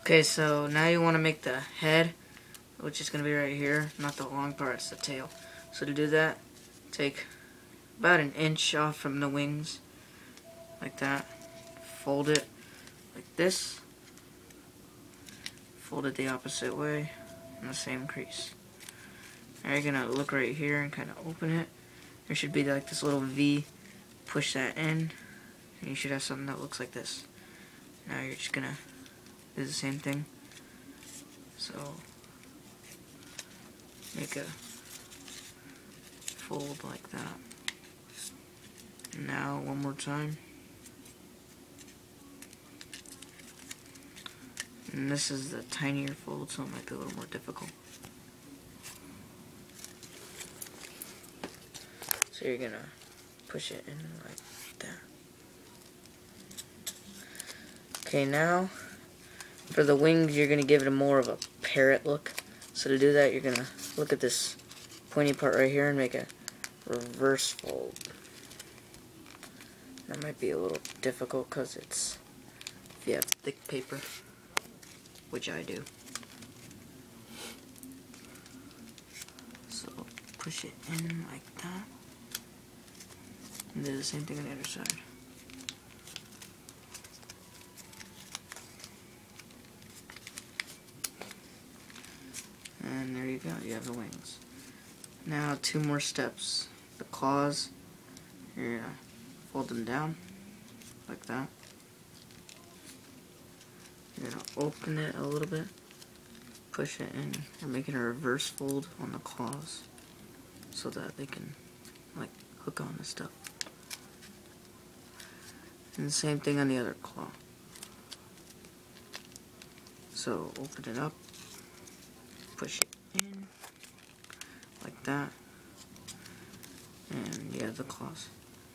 Okay, so now you want to make the head, which is going to be right here, not the long part, it's the tail. So to do that, take about an inch off from the wings, like that, fold it like this, fold it the opposite way, in the same crease. Now you're going to look right here and kind of open it. There should be like this little V, push that in, and you should have something that looks like this. Now you're just going to do the same thing. So make a fold like that. Now one more time. And this is the tinier fold, so it might be a little more difficult. So you're gonna push it in like that. Okay, now for the wings, you're gonna give it more of a parrot look. So to do that, you're gonna look at this pointy part right here and make a reverse fold. That might be a little difficult because it's, if you have thick paper, which I do. So push it in like that, and do the same thing on the other side. And there you go, you have the wings. Now 2 more steps. The claws, you're gonna fold them down like that. You're gonna open it a little bit, push it in. You're making a reverse fold on the claws so that they can like hook on the stuff. And the same thing on the other claw. So open it up, push it in like that, and you have the claws.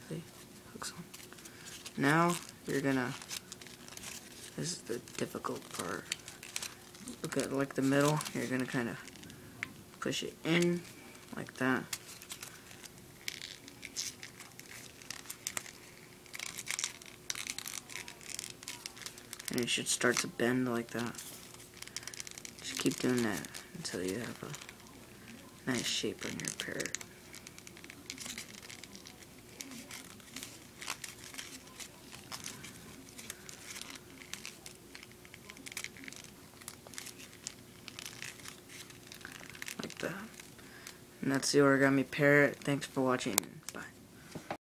See, hooks on. Now you're gonna, this is the difficult part. Look at like the middle, you're gonna kind of push it in like that. And it should start to bend like that. Just keep doing that until you have a nice shape on your parrot. Like that. And that's the origami parrot. Thanks for watching.